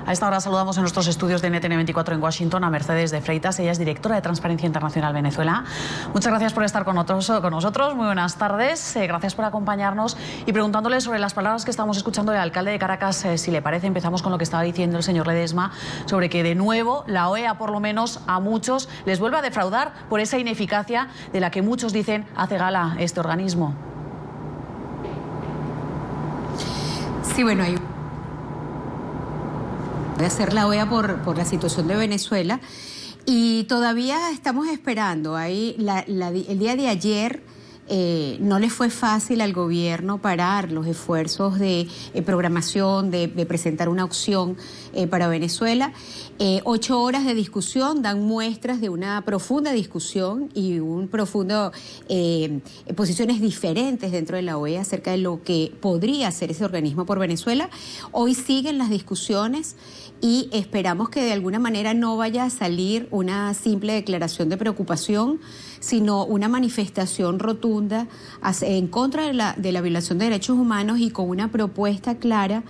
A esta hora saludamos en nuestros estudios de NTN24 en Washington a Mercedes de Freitas. Ella es directora de Transparencia Internacional Venezuela. Muchas gracias por estar con nosotros. Muy buenas tardes. Gracias por acompañarnos y preguntándole sobre las palabras que estamos escuchando del alcalde de Caracas. Si le parece, empezamos con lo que estaba diciendo el señor Ledesma sobre que de nuevo la OEA, por lo menos a muchos, les vuelve a defraudar por esa ineficacia de la que muchos dicen hace gala este organismo. Sí, bueno, hay de hacer la OEA por la situación de Venezuela y todavía estamos esperando. Ahí el día de ayer no le fue fácil al gobierno parar los esfuerzos de programación, de presentar una opción para Venezuela. 8 horas de discusión dan muestras de una profunda discusión y posiciones diferentes dentro de la OEA acerca de lo que podría hacer ese organismo por Venezuela. Hoy siguen las discusiones y esperamos que de alguna manera no vaya a salir una simple declaración de preocupación, sino una manifestación rotunda en contra de la violación de derechos humanos y con una propuesta clara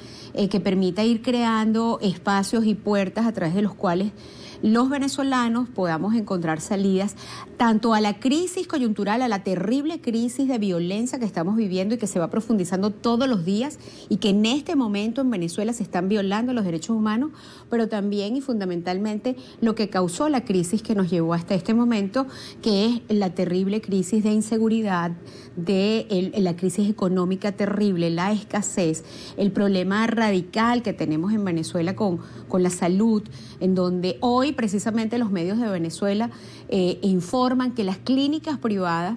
que permita ir creando espacios y puertas a través de los cuales los venezolanos podamos encontrar salidas tanto a la crisis coyuntural, a la terrible crisis de violencia que estamos viviendo y que se va profundizando todos los días y que en este momento en Venezuela se están violando los derechos humanos, pero también y fundamentalmente lo que causó la crisis que nos llevó hasta este momento, que es la terrible crisis de inseguridad, la crisis económica terrible, la escasez, el problema radical que tenemos en Venezuela con la salud, en donde hoy precisamente los medios de Venezuela informan que las clínicas privadas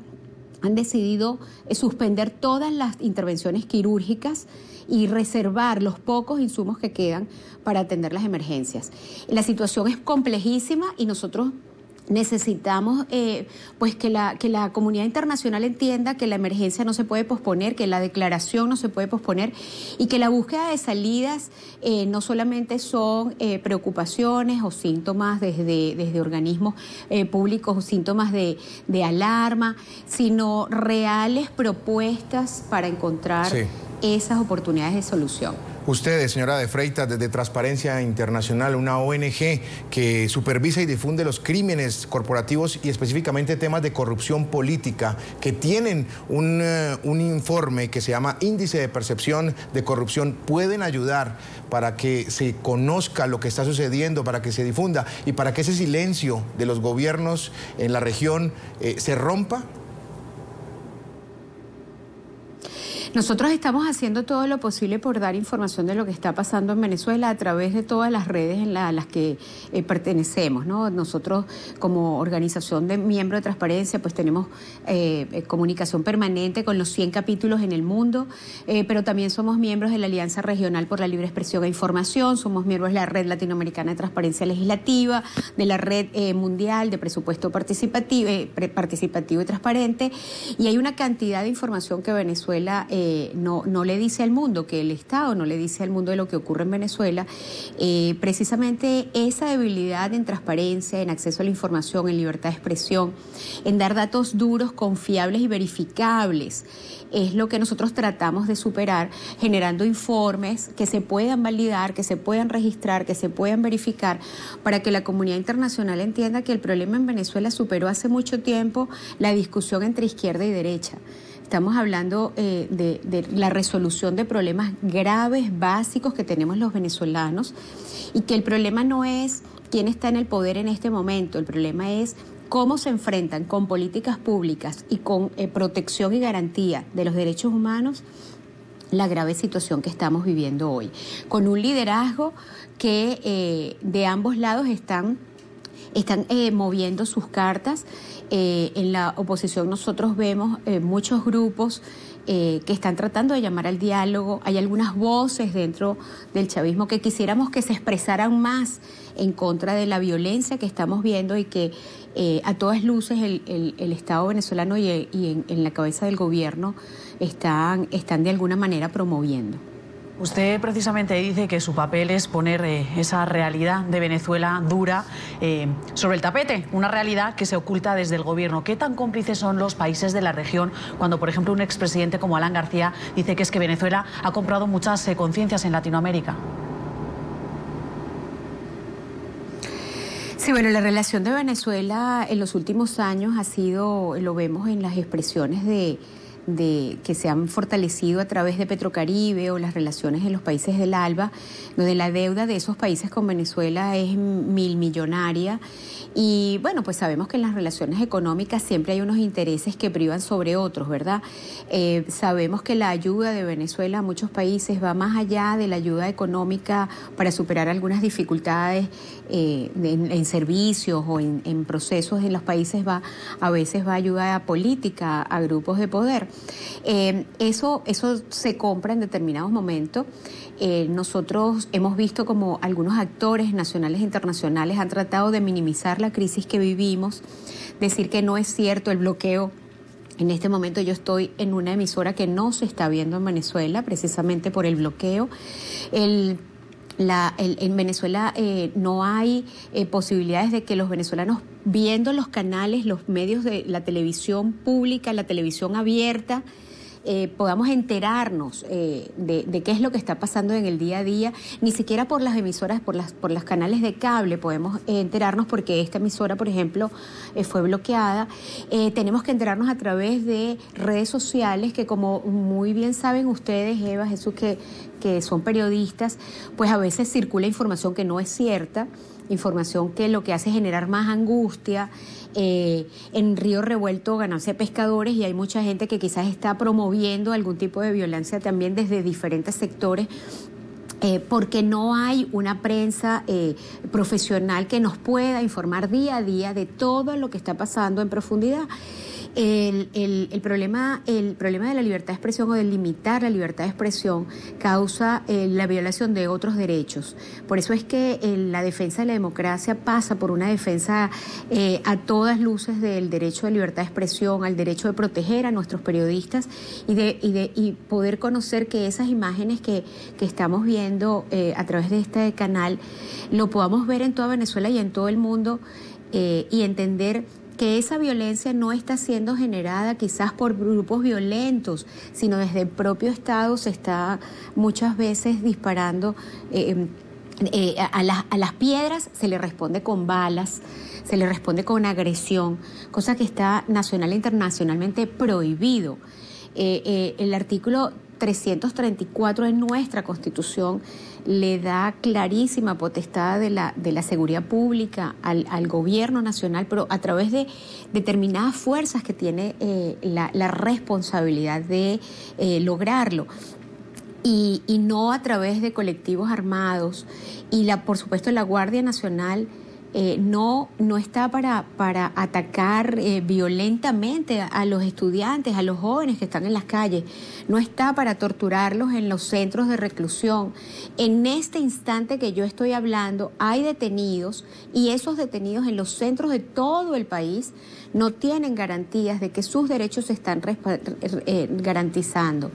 han decidido suspender todas las intervenciones quirúrgicas y reservar los pocos insumos que quedan para atender las emergencias. La situación es complejísima y nosotros necesitamos pues que la comunidad internacional entienda que la emergencia no se puede posponer, que la declaración no se puede posponer y que la búsqueda de salidas no solamente son preocupaciones o síntomas desde organismos públicos o síntomas de alarma, sino reales propuestas para encontrar esas oportunidades de solución. Ustedes, señora de Freitas, desde Transparencia Internacional, una ONG que supervisa y difunde los crímenes corporativos y específicamente temas de corrupción política, que tienen un informe que se llama Índice de Percepción de Corrupción, ¿pueden ayudar para que se conozca lo que está sucediendo, para que se difunda y para que ese silencio de los gobiernos en la región se rompa? Nosotros estamos haciendo todo lo posible por dar información de lo que está pasando en Venezuela a través de todas las redes en las que pertenecemos, ¿no? Nosotros como organización de miembros de Transparencia pues tenemos comunicación permanente con los 100 capítulos en el mundo, pero también somos miembros de la Alianza Regional por la Libre Expresión e Información, somos miembros de la Red Latinoamericana de Transparencia Legislativa, de la Red Mundial de Presupuesto Participativo y Transparente, y hay una cantidad de información que Venezuela no le dice al mundo, que el Estado no le dice al mundo de lo que ocurre en Venezuela. Precisamente esa debilidad en transparencia, en acceso a la información, en libertad de expresión, en dar datos duros, confiables y verificables, es lo que nosotros tratamos de superar, generando informes que se puedan validar, que se puedan registrar, que se puedan verificar, para que la comunidad internacional entienda que el problema en Venezuela superó hace mucho tiempo la discusión entre izquierda y derecha. Estamos hablando de la resolución de problemas graves, básicos que tenemos los venezolanos, y que el problema no es quién está en el poder en este momento, el problema es cómo se enfrentan con políticas públicas y con protección y garantía de los derechos humanos la grave situación que estamos viviendo hoy, con un liderazgo que de ambos lados están moviendo sus cartas. En la oposición nosotros vemos muchos grupos que están tratando de llamar al diálogo. Hay algunas voces dentro del chavismo que quisiéramos que se expresaran más en contra de la violencia que estamos viendo y que a todas luces el Estado venezolano y en la cabeza del gobierno están de alguna manera promoviendo. Usted precisamente dice que su papel es poner esa realidad de Venezuela dura sobre el tapete, una realidad que se oculta desde el gobierno. ¿Qué tan cómplices son los países de la región cuando, por ejemplo, un expresidente como Alan García dice que es que Venezuela ha comprado muchas conciencias en Latinoamérica? Sí, bueno, la relación de Venezuela en los últimos años ha sido, lo vemos en las expresiones de que se han fortalecido a través de Petrocaribe o las relaciones en los países del ALBA, donde la deuda de esos países con Venezuela es millonaria. Y bueno, pues sabemos que en las relaciones económicas siempre hay unos intereses que privan sobre otros, ¿verdad? Sabemos que la ayuda de Venezuela a muchos países va más allá de la ayuda económica para superar algunas dificultades en servicios o en procesos en los países, a veces va ayuda política a grupos de poder. Eso se compra en determinados momentos. Nosotros hemos visto como algunos actores nacionales e internacionales han tratado de minimizar la crisis que vivimos, decir que no es cierto el bloqueo. En este momento yo estoy en una emisora que no se está viendo en Venezuela precisamente por el bloqueo. En Venezuela no hay posibilidades de que los venezolanos, viendo los canales, los medios de la televisión pública, la televisión abierta, podamos enterarnos de qué es lo que está pasando en el día a día. Ni siquiera por las emisoras, por las canales de cable podemos enterarnos, porque esta emisora, por ejemplo, fue bloqueada. Tenemos que enterarnos a través de redes sociales que, como muy bien saben ustedes, Eva, Jesús, que son periodistas, pues a veces circula información que no es cierta, información que lo que hace es generar más angustia. En Río Revuelto ganarse pescadores, y hay mucha gente que quizás está promoviendo algún tipo de violencia también desde diferentes sectores, porque no hay una prensa profesional que nos pueda informar día a día de todo lo que está pasando en profundidad. El problema de la libertad de expresión o de limitar la libertad de expresión causa la violación de otros derechos. Por eso es que la defensa de la democracia pasa por una defensa a todas luces del derecho de libertad de expresión, al derecho de proteger a nuestros periodistas y poder conocer que esas imágenes que estamos viendo a través de este canal lo podamos ver en toda Venezuela y en todo el mundo, y entender que esa violencia no está siendo generada quizás por grupos violentos, sino desde el propio Estado se está muchas veces disparando a las piedras, se le responde con balas, se le responde con agresión, cosa que está nacional e internacionalmente prohibido. El artículo 334 de nuestra Constitución le da clarísima potestad de la seguridad pública al gobierno nacional, pero a través de determinadas fuerzas que tiene la responsabilidad de lograrlo. Y no a través de colectivos armados. Y por supuesto la Guardia Nacional no está para atacar violentamente a los estudiantes, a los jóvenes que están en las calles, no está para torturarlos en los centros de reclusión. En este instante que yo estoy hablando hay detenidos, y esos detenidos en los centros de todo el país no tienen garantías de que sus derechos se están garantizando.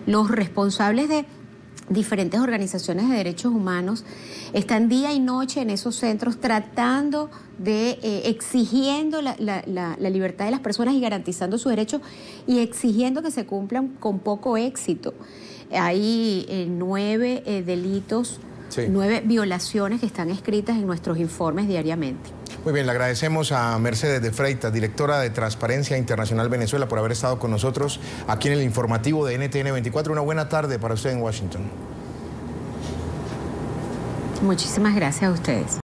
Los responsables de diferentes organizaciones de derechos humanos están día y noche en esos centros tratando de exigiendo la libertad de las personas y garantizando sus derechos, y exigiendo que se cumplan con poco éxito. Hay 9 delitos, sí, 9 violaciones que están escritas en nuestros informes diariamente. Muy bien, le agradecemos a Mercedes de Freitas, directora de Transparencia Internacional Venezuela, por haber estado con nosotros aquí en el informativo de NTN 24. Una buena tarde para usted en Washington. Muchísimas gracias a ustedes.